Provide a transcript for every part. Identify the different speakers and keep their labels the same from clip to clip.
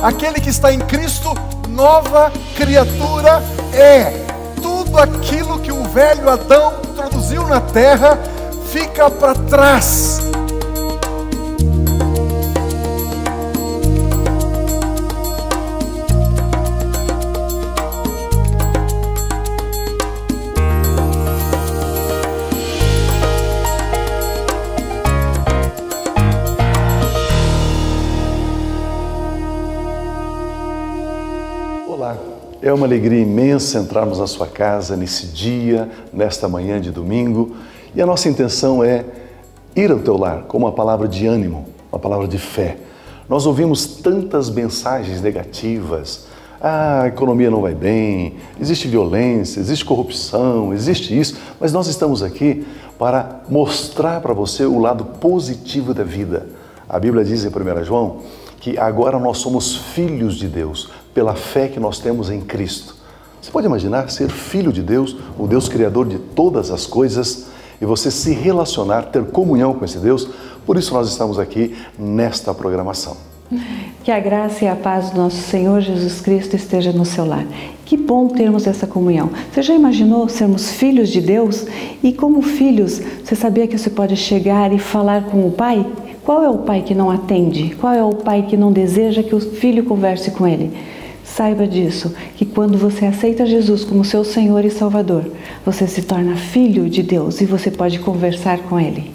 Speaker 1: Aquele que está em Cristo, nova criatura é. Tudo aquilo que o velho Adão introduziu na terra fica para trás.
Speaker 2: Olá, é uma alegria imensa entrarmos na sua casa nesse dia, nesta manhã de domingo, e a nossa intenção é ir ao teu lar com uma palavra de ânimo, uma palavra de fé. Nós ouvimos tantas mensagens negativas: a economia não vai bem, existe violência, existe corrupção, existe isso, mas nós estamos aqui para mostrar para você o lado positivo da vida. A Bíblia diz em 1 João que agora nós somos filhos de Deus, pela fé que nós temos em Cristo. Você pode imaginar ser filho de Deus, o Deus criador de todas as coisas, e você se relacionar, ter comunhão com esse Deus? Por isso nós estamos aqui nesta programação.
Speaker 3: Que a graça e a paz do nosso Senhor Jesus Cristo esteja no seu lar. Que bom termos essa comunhão. Você já imaginou sermos filhos de Deus? E como filhos, você sabia que você pode chegar e falar com o Pai? Qual é o pai que não atende? Qual é o pai que não deseja que o filho converse com ele? Saiba disso, que quando você aceita Jesus como seu Senhor e Salvador, você se torna filho de Deus e você pode conversar com Ele.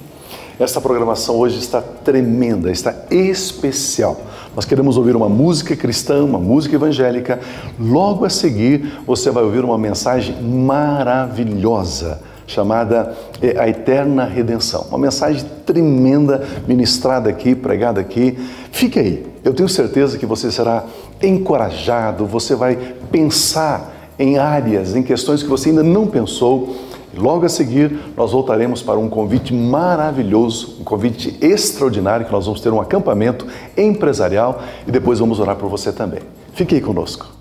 Speaker 2: Esta programação hoje está tremenda, está especial. Nós queremos ouvir uma música cristã, uma música evangélica. Logo a seguir, você vai ouvir uma mensagem maravilhosa, chamada A Eterna Redenção. Uma mensagem tremenda, ministrada aqui, pregada aqui. Fique aí, eu tenho certeza que você será encorajado, você vai pensar em áreas, em questões que você ainda não pensou. E logo a seguir, nós voltaremos para um convite maravilhoso, um convite extraordinário, que nós vamos ter um acampamento empresarial e depois vamos orar por você também. Fique aí conosco.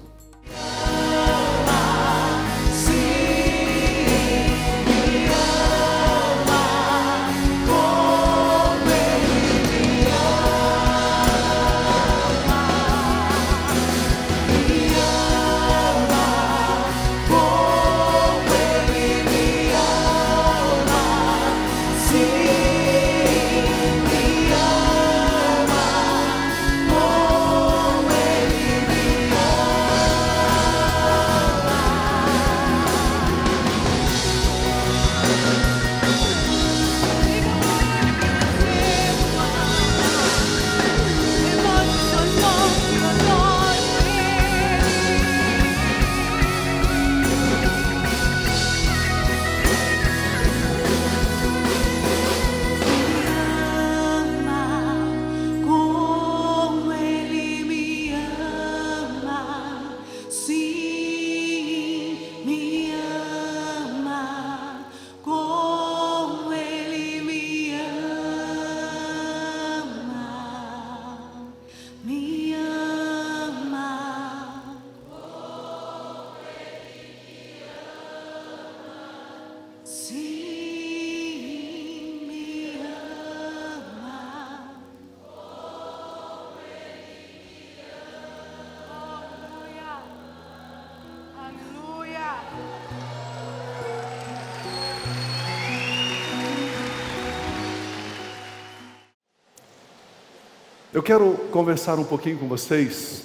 Speaker 2: Eu quero conversar um pouquinho com vocês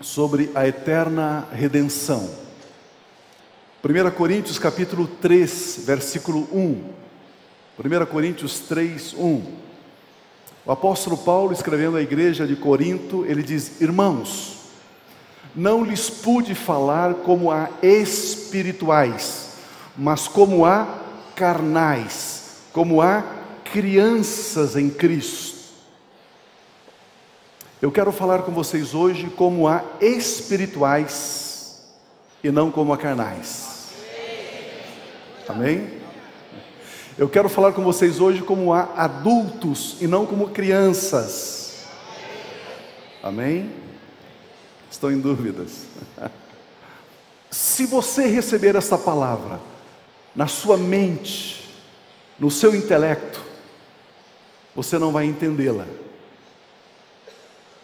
Speaker 2: sobre a eterna redenção. 1 Coríntios capítulo 3, versículo 1. 1 Coríntios 3, 1. O apóstolo Paulo, escrevendo à igreja de Corinto, ele diz: irmãos, não lhes pude falar como a espirituais, mas como a carnais, como a crianças em Cristo. Eu quero falar com vocês hoje como a espirituais e não como a carnais. Amém? Eu quero falar com vocês hoje como a adultos e não como crianças. Amém? Estou em dúvidas. Se você receber esta palavra na sua mente, no seu intelecto, você não vai entendê-la.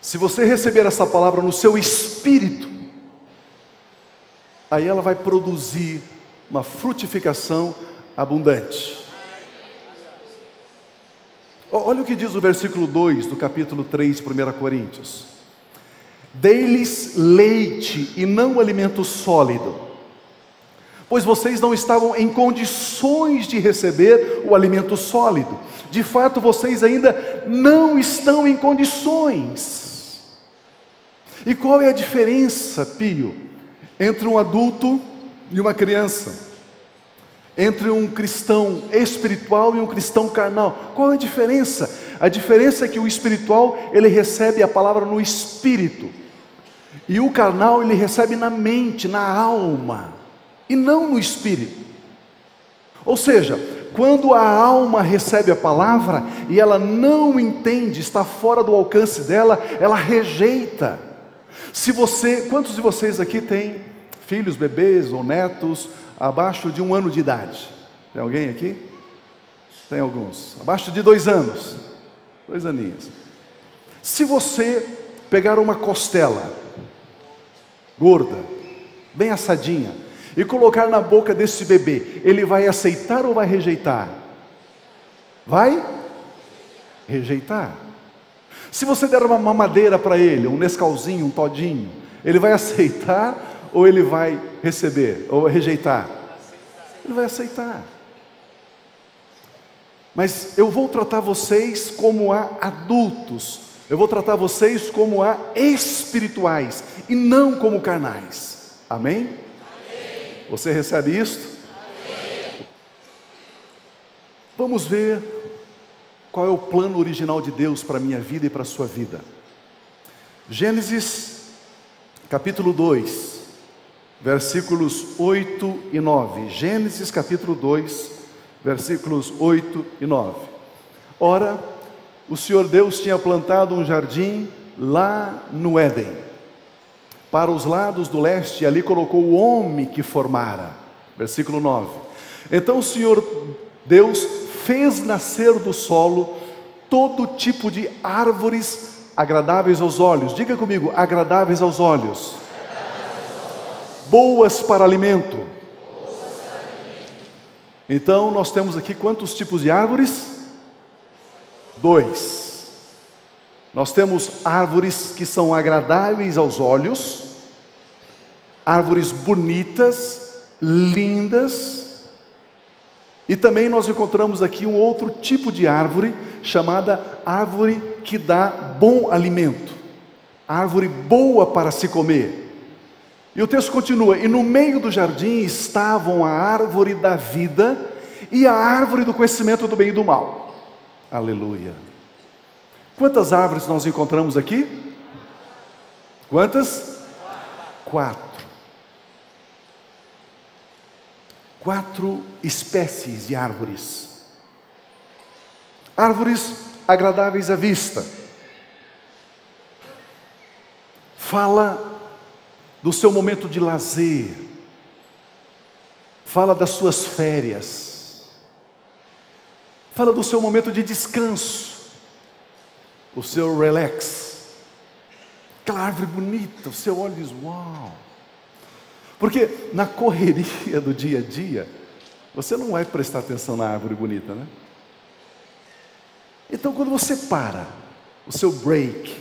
Speaker 2: Se você receber essa palavra no seu espírito, aí ela vai produzir uma frutificação abundante. Olha o que diz o versículo 2 do capítulo 3 de 1 Coríntios. Dei-lhes leite e não alimento sólido, pois vocês não estavam em condições de receber o alimento sólido. De fato, vocês ainda não estão em condições. E qual é a diferença, Pio, entre um adulto e uma criança? Entre um cristão espiritual e um cristão carnal? Qual é a diferença? A diferença é que o espiritual, ele recebe a palavra no espírito, e o carnal, ele recebe na mente, na alma, e não no espírito. Ou seja, quando a alma recebe a palavra e ela não entende, está fora do alcance dela, ela rejeita. Quantos de vocês aqui têm filhos, bebês ou netos abaixo de 1 ano de idade? Tem alguém aqui? Tem alguns. Abaixo de 2 anos. 2 aninhos. Se você pegar uma costela gorda, bem assadinha, e colocar na boca desse bebê, ele vai aceitar ou vai rejeitar? Vai rejeitar. Se você der uma mamadeira para ele, um Nescauzinho, um todinho, ele vai aceitar ou ele vai receber, ou rejeitar? Ele vai aceitar. Mas eu vou tratar vocês como adultos, eu vou tratar vocês como espirituais e não como carnais. Amém? Amém. Você recebe isto? Amém. Vamos ver qual é o plano original de Deus para a minha vida e para a sua vida. Gênesis capítulo 2, versículos 8 e 9. Gênesis capítulo 2, versículos 8 e 9. Ora, o Senhor Deus tinha plantado um jardim lá no Éden, para os lados do leste, e ali colocou o homem que formara. Versículo 9. Então o Senhor Deus fez nascer do solo todo tipo de árvores agradáveis aos olhos. Diga comigo, agradáveis aos olhos. Boas para alimento. Então nós temos aqui quantos tipos de árvores? 2. Nós temos árvores que são agradáveis aos olhos, árvores bonitas, lindas, e também nós encontramos aqui um outro tipo de árvore, chamada árvore que dá bom alimento, árvore boa para se comer. E o texto continua: e no meio do jardim estavam a árvore da vida e a árvore do conhecimento do bem e do mal. Aleluia. Quantas árvores nós encontramos aqui? Quantas? 4. 4 espécies de árvores. Árvores agradáveis à vista. Fala do seu momento de lazer. Fala das suas férias. Fala do seu momento de descanso. O seu relax. Aquela árvore bonita, você olha e diz, uau. Porque na correria do dia a dia, você não vai prestar atenção na árvore bonita, né? Então quando você para, o seu break,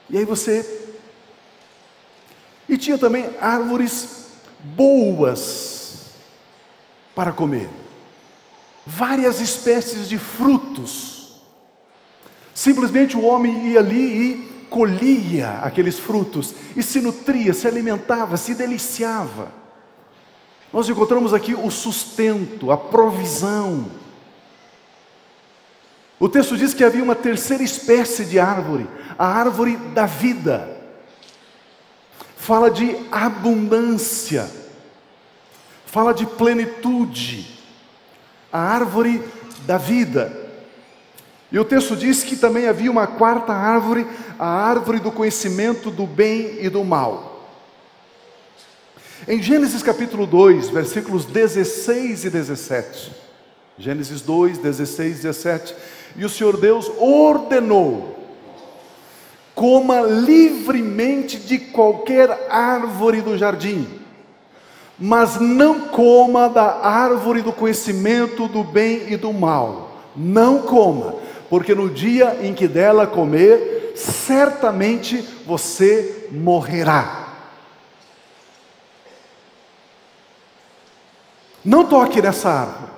Speaker 2: e aí você... E tinha também árvores boas para comer. Várias espécies de frutos. Simplesmente o homem ia ali e colhia aqueles frutos e se nutria, se alimentava, se deliciava. Nós encontramos aqui o sustento, a provisão. O texto diz que havia uma terceira espécie de árvore, a árvore da vida. Fala de abundância, fala de plenitude, a árvore da vida. E o texto diz que também havia uma quarta árvore, a árvore do conhecimento do bem e do mal. Em Gênesis capítulo 2, versículos 16 e 17,
Speaker 1: Gênesis 2, 16, 17. E o Senhor Deus ordenou: coma livremente de qualquer árvore do jardim, mas não coma da árvore do conhecimento do bem e do mal. Não coma, porque no dia em que dela comer, certamente você morrerá. Não toque nessa árvore.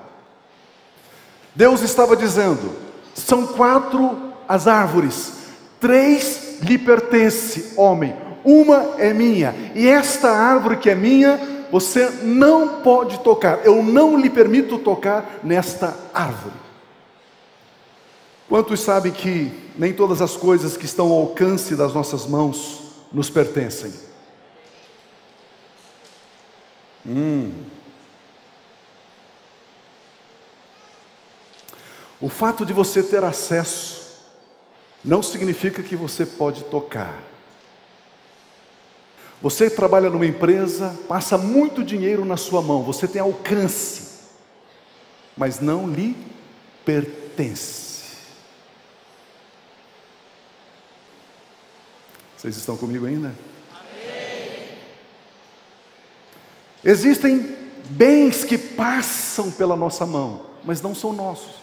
Speaker 1: Deus estava dizendo: são 4 as árvores, 3 lhe pertence, homem, uma é minha, e esta árvore que é minha, você não pode tocar, eu não lhe permito tocar nesta árvore. Quantos sabem que nem todas as coisas que estão ao alcance das nossas mãos nos pertencem? O fato de você ter acesso não significa que você pode tocar. Você trabalha numa empresa, passa muito dinheiro na sua mão, você tem alcance, mas não lhe pertence. Vocês estão comigo ainda? Amém. Existem bens que passam pela nossa mão, mas não são nossos.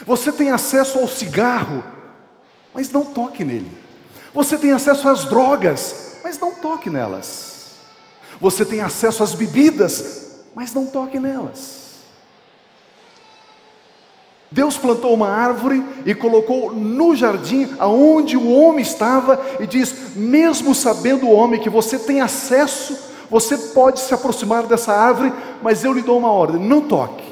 Speaker 1: Você tem acesso ao cigarro, mas não toque nele. Você tem acesso às drogas, mas não toque nelas. Você tem acesso às bebidas, mas não toque nelas. Deus plantou uma árvore e colocou no jardim aonde o homem estava, e diz: mesmo sabendo o homem que você tem acesso, você pode se aproximar dessa árvore, mas eu lhe dou uma ordem: não toque.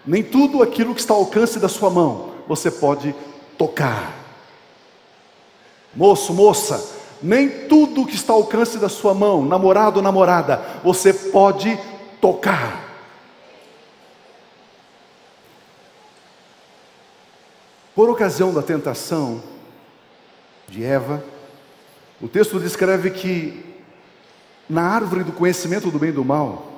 Speaker 1: Nem tudo aquilo que está ao alcance da sua mão você pode tocar. Moço, moça, nem tudo que está ao alcance da sua mão, namorado ou namorada, você pode tocar. Por ocasião da tentação de Eva, o texto descreve que na árvore do conhecimento do bem e do mal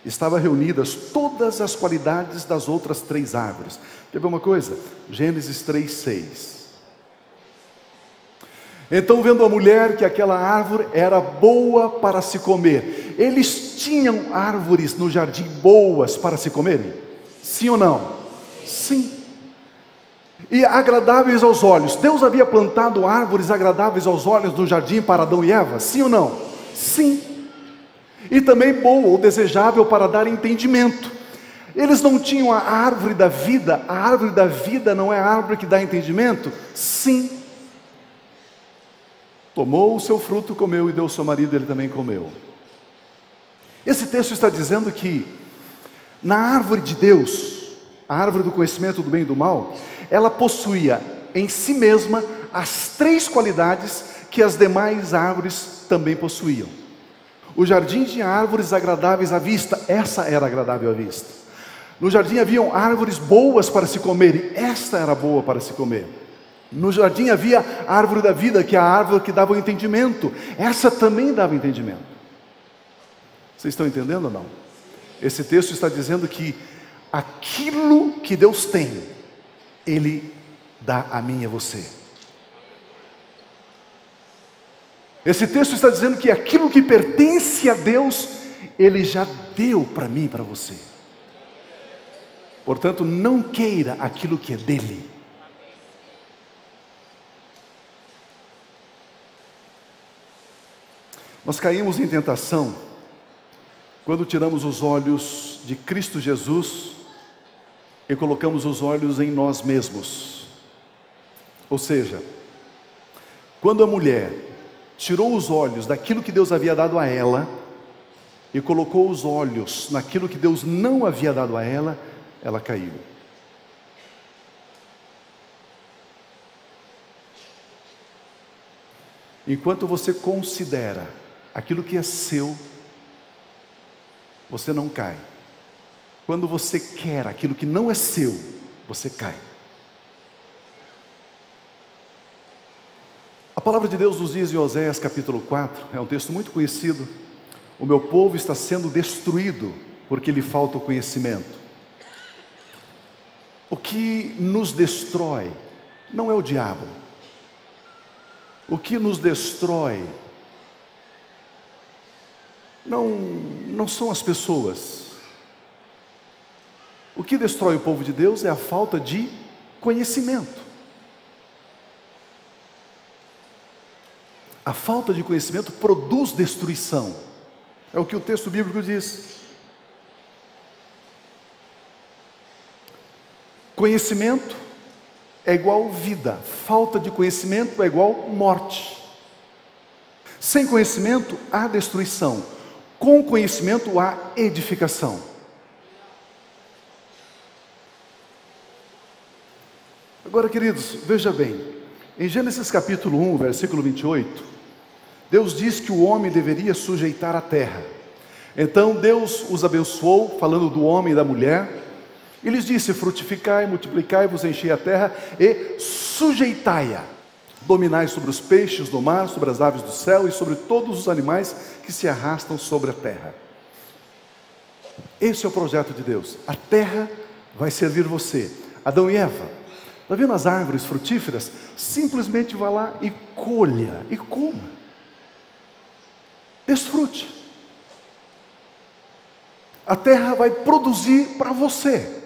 Speaker 1: estavam reunidas todas as qualidades das outras 3 árvores. Quer ver uma coisa? Gênesis 3:6. Então, vendo a mulher que aquela árvore era boa para se comer. Eles tinham árvores no jardim boas para se comerem? Sim ou não? Sim. E agradáveis aos olhos. Deus havia plantado árvores agradáveis aos olhos no jardim para Adão e Eva? Sim ou não? Sim. E também boa ou desejável para dar entendimento. Eles não tinham a árvore da vida? A árvore da vida não é a árvore que dá entendimento? Sim. Tomou o seu fruto, comeu, e deu ao seu marido, ele também comeu. Esse texto está dizendo que na árvore de Deus, a árvore do conhecimento do bem e do mal, ela possuía em si mesma as 3 qualidades que as demais árvores também possuíam. O jardim tinha árvores agradáveis à vista, essa era agradável à vista. No jardim haviam árvores boas para se comer, e esta era boa para se comer. No jardim havia a árvore da vida, que é a árvore que dava o entendimento, essa também dava entendimento. Vocês estão entendendo ou não? Esse texto está dizendo que aquilo que Deus tem, Ele dá a mim e a você. Esse texto está dizendo que aquilo que pertence a Deus, Ele já deu para mim e para você. Portanto, não queira aquilo que é dele. Nós caímos em tentação quando tiramos os olhos de Cristo Jesus e colocamos os olhos em nós mesmos. Ou seja, quando a mulher tirou os olhos daquilo que Deus havia dado a ela e colocou os olhos naquilo que Deus não havia dado a ela, ela caiu. Enquanto você considera aquilo que é seu, você não cai. Quando você quer aquilo que não é seu, você cai. A palavra de Deus nos diz em Oséias capítulo 4, é um texto muito conhecido. O meu povo está sendo destruído porque lhe falta o conhecimento. O que nos destrói não é o diabo. O que nos destrói não são as pessoas. O que destrói o povo de Deus é a falta de conhecimento. A falta de conhecimento produz destruição. É o que o texto bíblico diz. Conhecimento é igual vida. Falta de conhecimento é igual morte. Sem conhecimento há destruição. Com conhecimento há edificação. Agora, queridos, veja bem. Em Gênesis capítulo 1, versículo 28, Deus diz que o homem deveria sujeitar a terra. Então Deus os abençoou, falando do homem e da mulher, e lhes disse: frutificai, multiplicai-vos, enchei a terra e sujeitai-a. Dominai sobre os peixes do mar, sobre as aves do céu e sobre todos os animais que se arrastam sobre a terra. Esse é o projeto de Deus. A terra vai servir você. Adão e Eva, está vendo as árvores frutíferas? Simplesmente vá lá e colha e coma. Desfrute. A terra vai produzir para você.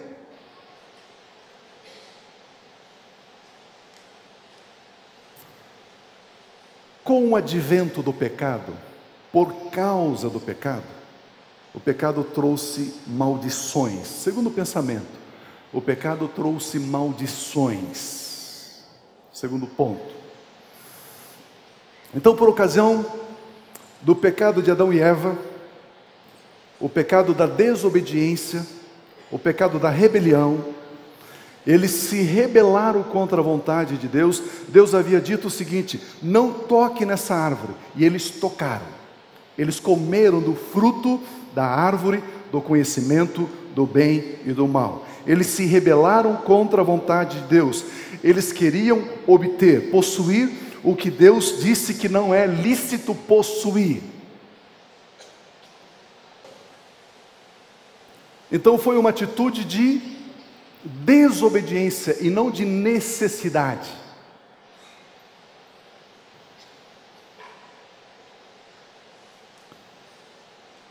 Speaker 1: Com o advento do pecado, por causa do pecado, o pecado trouxe maldições. Segundo o pensamento, o pecado trouxe maldições. Segundo ponto. Então, por ocasião do pecado de Adão e Eva, o pecado da desobediência, o pecado da rebelião, eles se rebelaram contra a vontade de Deus. Deus havia dito o seguinte: não toque nessa árvore. E eles tocaram. Eles comeram do fruto da árvore do conhecimento do bem e do mal. Eles se rebelaram contra a vontade de Deus. Eles queriam obter, possuir o que Deus disse que não é lícito possuir. Então foi uma atitude de desobediência e não de necessidade.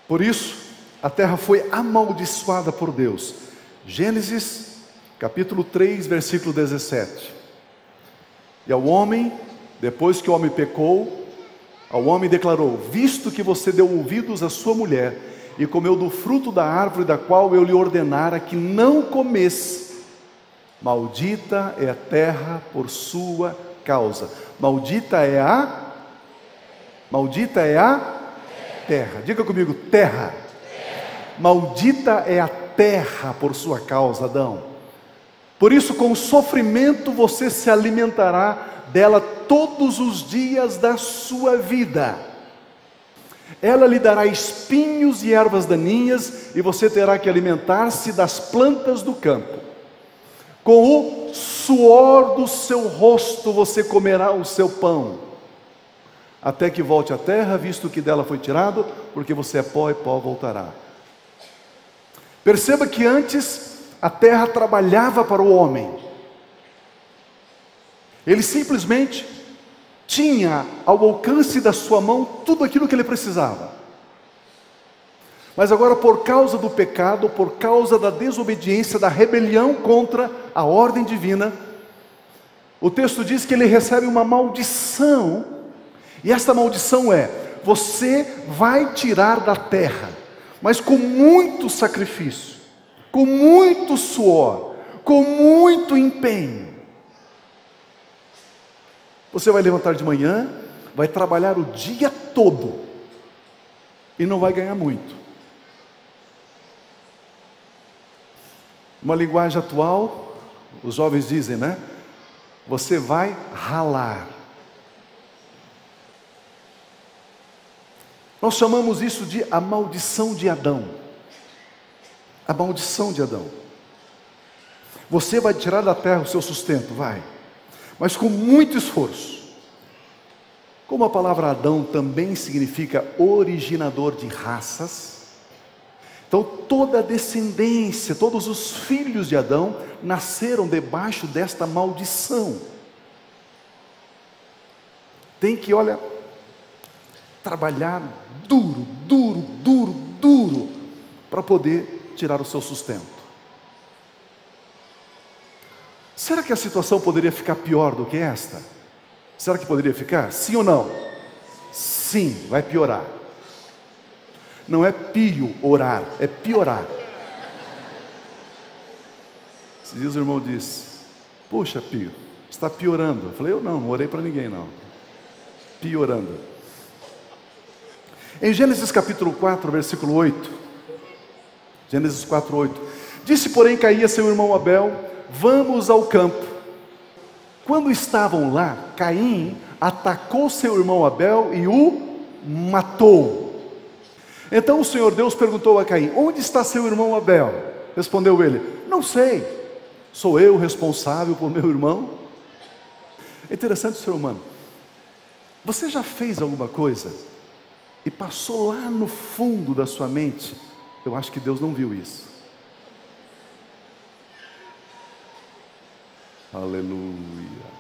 Speaker 1: Por isso, a terra foi amaldiçoada por Deus. Gênesis, capítulo 3, versículo 17. E ao homem, depois que o homem pecou, ao homem declarou: visto que você deu ouvidos à sua mulher e comeu do fruto da árvore da qual eu lhe ordenara que não comesse, maldita é a terra por sua causa. Maldita é a terra. Diga comigo: terra. Maldita é a terra por sua causa, Adão. Por isso, com sofrimento você se alimentará dela todos os dias da sua vida. Ela lhe dará espinhos e ervas daninhas, e você terá que alimentar-se das plantas do campo. Com o suor do seu rosto você comerá o seu pão, até que volte à terra, visto que dela foi tirado, porque você é pó e pó voltará. Perceba que antes a terra trabalhava para o homem. Ele simplesmente tinha ao alcance da sua mão tudo aquilo que ele precisava. Mas agora, por causa do pecado, por causa da desobediência, da rebelião contra a ordem divina, o texto diz que ele recebe uma maldição. E esta maldição é: você vai tirar da terra, mas com muito sacrifício, com muito suor, com muito empenho. Você vai levantar de manhã, vai trabalhar o dia todo e não vai ganhar muito. Uma linguagem atual, os jovens dizem, né? Você vai ralar. Nós chamamos isso de a maldição de Adão. A maldição de Adão. Você vai tirar da terra o seu sustento, vai. Mas com muito esforço, Como a palavra Adão também significa originador de raças, então toda a descendência, todos os filhos de Adão nasceram debaixo desta maldição. Tem que, olha, trabalhar duro, para poder tirar o seu sustento. Será que a situação poderia ficar pior do que esta? Será que poderia ficar? Sim ou não? Sim, vai piorar. Não é orar, é piorar. Esses dias o irmão disse: puxa, Pio, está piorando. Eu falei: eu não orei para ninguém não. Piorando. Em Gênesis capítulo 4, versículo 8. Gênesis 4, 8. Disse, porém, Caim a seu irmão Abel: vamos ao campo. Quando estavam lá, Caim atacou seu irmão Abel e o matou. Então o Senhor Deus perguntou a Caim: onde está seu irmão Abel? Respondeu ele: não sei, sou eu responsável por meu irmão? É interessante, ser humano. Você já fez alguma coisa e passou lá no fundo da sua mente: eu acho que Deus não viu isso. Aleluia.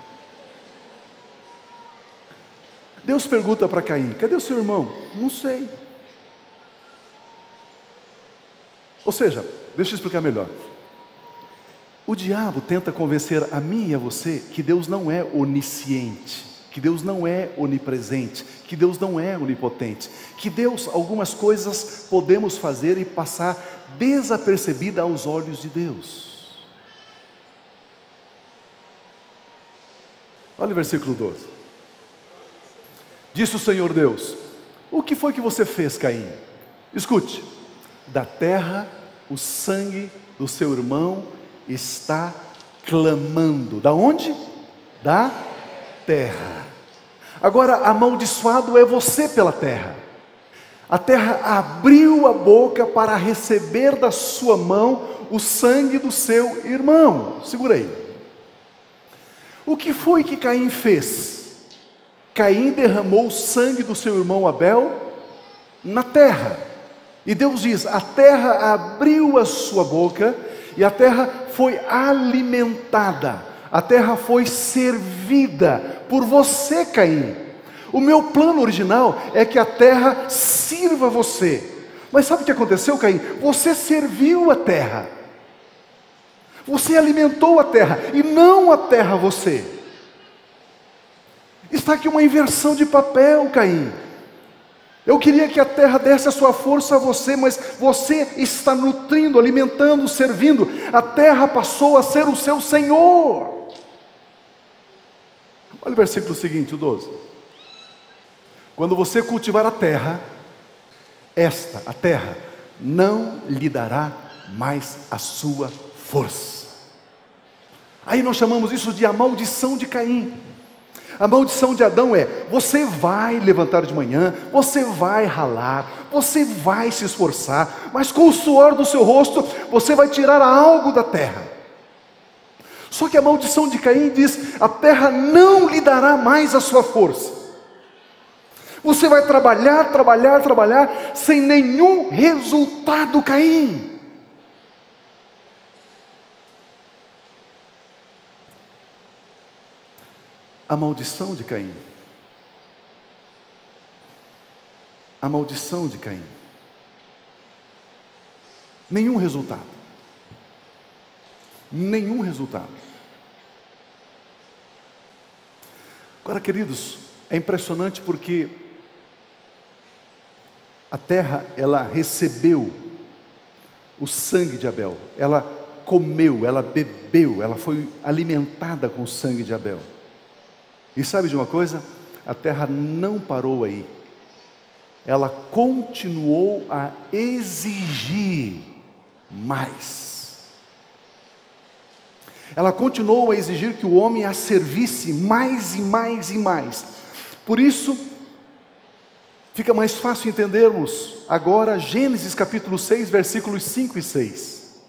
Speaker 1: Deus pergunta para Caim: cadê o seu irmão? Não sei. Ou seja, deixa eu explicar melhor. O diabo tenta convencer a mim e a você que Deus não é onisciente, que Deus não é onipresente, que Deus não é onipotente, que Deus, algumas coisas podemos fazer e passar desapercebida aos olhos de Deus. Olha o versículo 12. Disse o Senhor Deus: o que foi que você fez, Caim? Escute: da terra o sangue do seu irmão está clamando. Da onde? Da terra. Agora, amaldiçoado é você pela terra. A terra abriu a boca para receber da sua mão o sangue do seu irmão. Segura aí. O que foi que Caim fez? Caim derramou o sangue do seu irmão Abel na terra. E Deus diz: a terra abriu a sua boca e a terra foi alimentada, a terra foi servida por você, Caim. O meu plano original é que a terra sirva você. Mas sabe o que aconteceu, Caim? Você serviu a terra. Você alimentou a terra e não a terra você. Está aqui uma inversão de papel, Caim. Eu queria que a terra desse a sua força a você, mas você está nutrindo, alimentando, servindo. A terra passou a ser o seu Senhor. Olha o versículo seguinte, o 12. Quando você cultivar a terra, a terra, não lhe dará mais a sua força. Aí nós chamamos isso de a maldição de Caim. A maldição de Adão é: você vai levantar de manhã, você vai ralar, você vai se esforçar, mas com o suor do seu rosto, você vai tirar algo da terra. Só que a maldição de Caim diz: a terra não lhe dará mais a sua força. Você vai trabalhar, sem nenhum resultado, Caim. A maldição de Caim. A maldição de Caim. Nenhum resultado. Nenhum resultado. Agora, queridos, é impressionante porque a terra, ela recebeu o sangue de Abel. Ela comeu, ela bebeu, ela foi alimentada com o sangue de Abel. E sabe de uma coisa? A terra não parou aí. Ela continuou a exigir mais. Ela continuou a exigir que o homem a servisse mais e mais e mais. Por isso, fica mais fácil entendermos agora Gênesis capítulo 6, versículos 5 e 6.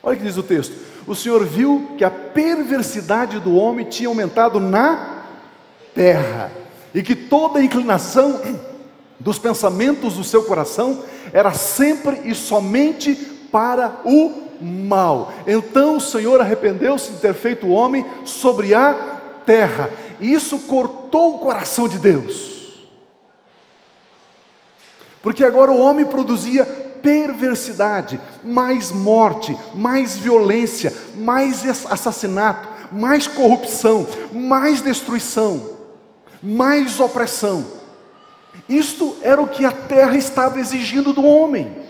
Speaker 1: Olha o que diz o texto: o Senhor viu que a perversidade do homem tinha aumentado na terra, e que toda a inclinação dos pensamentos do seu coração era sempre e somente para o mal. Então o Senhor arrependeu-se de ter feito o homem sobre a terra, e isso cortou o coração de Deus, porque agora o homem produzia perversidade, mais morte, mais violência, mais assassinato, mais corrupção, mais destruição, mais opressão. Isto era o que a terra estava exigindo do homem.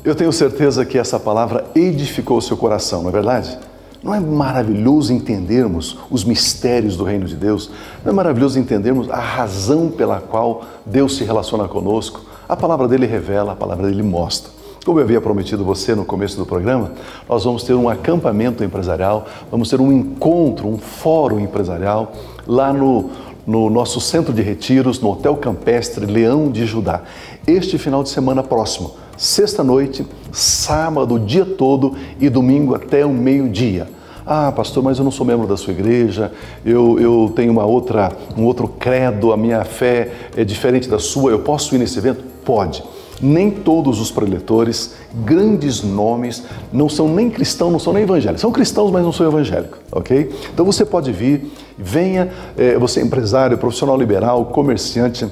Speaker 2: Eu tenho certeza que essa palavra edificou o seu coração, não é verdade? Não é maravilhoso entendermos os mistérios do reino de Deus? Não é maravilhoso entendermos a razão pela qual Deus se relaciona conosco? A palavra dele revela, a palavra dele mostra. Como eu havia prometido a você no começo do programa, nós vamos ter um acampamento empresarial, vamos ter um encontro, um fórum empresarial lá no nosso centro de retiros, no Hotel Campestre Leão de Judá. Este final de semana próximo, sexta-noite, sábado, o dia todo e domingo até o meio-dia. Ah, pastor, mas eu não sou membro da sua igreja, eu tenho um outro credo, a minha fé é diferente da sua, eu posso ir nesse evento? Pode. Nem todos os preletores, grandes nomes, não são nem cristãos, não são nem evangélicos. São cristãos, mas não são evangélicos, ok? Então você pode vir, venha, você é empresário, profissional liberal, comerciante,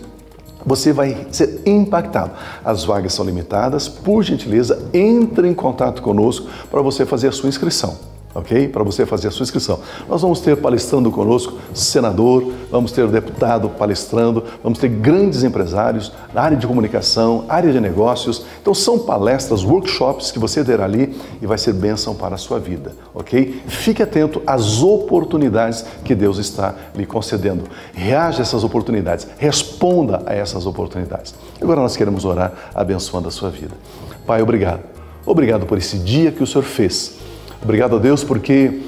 Speaker 2: você vai ser impactado. As vagas são limitadas, por gentileza, entre em contato conosco para você fazer a sua inscrição. Ok? Para você fazer a sua inscrição. Nós vamos ter palestrando conosco senador, vamos ter deputado palestrando, vamos ter grandes empresários na área de comunicação, área de negócios. Então são palestras, workshops que você terá ali e vai ser bênção para a sua vida, ok? Fique atento às oportunidades que Deus está lhe concedendo. Reaja a essas oportunidades, responda a essas oportunidades. Agora nós queremos orar abençoando a sua vida. Pai, obrigado. Obrigado por esse dia que o Senhor fez. Obrigado a Deus porque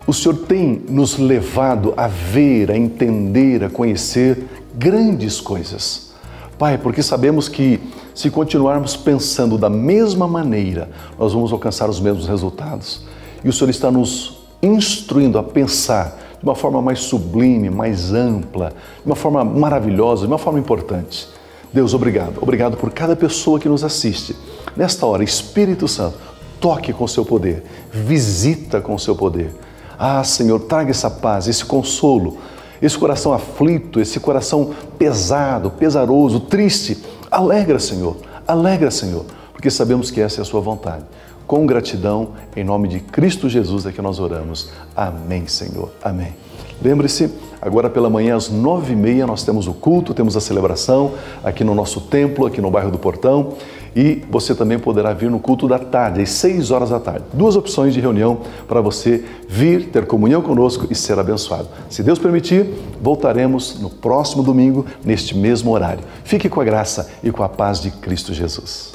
Speaker 2: o Senhor tem nos levado a ver, a entender, a conhecer grandes coisas. Pai, porque sabemos que se continuarmos pensando da mesma maneira, nós vamos alcançar os mesmos resultados. E o Senhor está nos instruindo a pensar de uma forma mais sublime, mais ampla, de uma forma maravilhosa, de uma forma importante. Deus, obrigado. Obrigado por cada pessoa que nos assiste. Nesta hora, Espírito Santo, toque com o seu poder, visita com o seu poder. Ah, Senhor, traga essa paz, esse consolo, esse coração aflito, esse coração pesado, pesaroso, triste. Alegra, Senhor, porque sabemos que essa é a sua vontade. Com gratidão, em nome de Cristo Jesus é que nós oramos. Amém, Senhor. Amém. Lembre-se, agora pela manhã às 9h30 nós temos o culto, temos a celebração aqui no nosso templo, aqui no bairro do Portão. E você também poderá vir no culto da tarde, às 6 horas da tarde. 2 opções de reunião para você vir, ter comunhão conosco e ser abençoado. Se Deus permitir, voltaremos no próximo domingo, neste mesmo horário. Fique com a graça e com a paz de Cristo Jesus.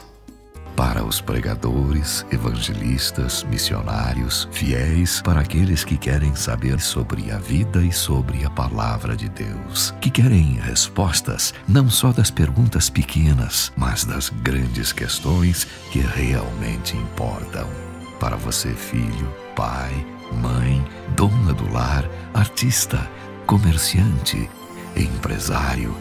Speaker 4: Para os pregadores, evangelistas, missionários, fiéis, para aqueles que querem saber sobre a vida e sobre a palavra de Deus, que querem respostas não só das perguntas pequenas, mas das grandes questões que realmente importam. Para você, filho, pai, mãe, dona do lar, artista, comerciante, empresário,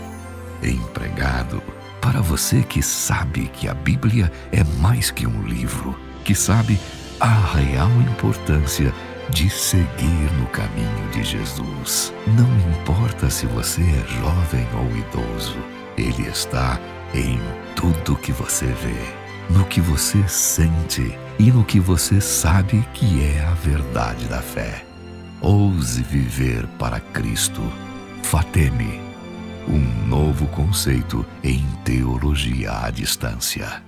Speaker 4: empregado, para você que sabe que a Bíblia é mais que um livro, que sabe a real importância de seguir no caminho de Jesus. Não importa se você é jovem ou idoso, Ele está em tudo que você vê, no que você sente e no que você sabe que é a verdade da fé. Ouse viver para Cristo. Fateme. Um novo conceito em teologia à distância.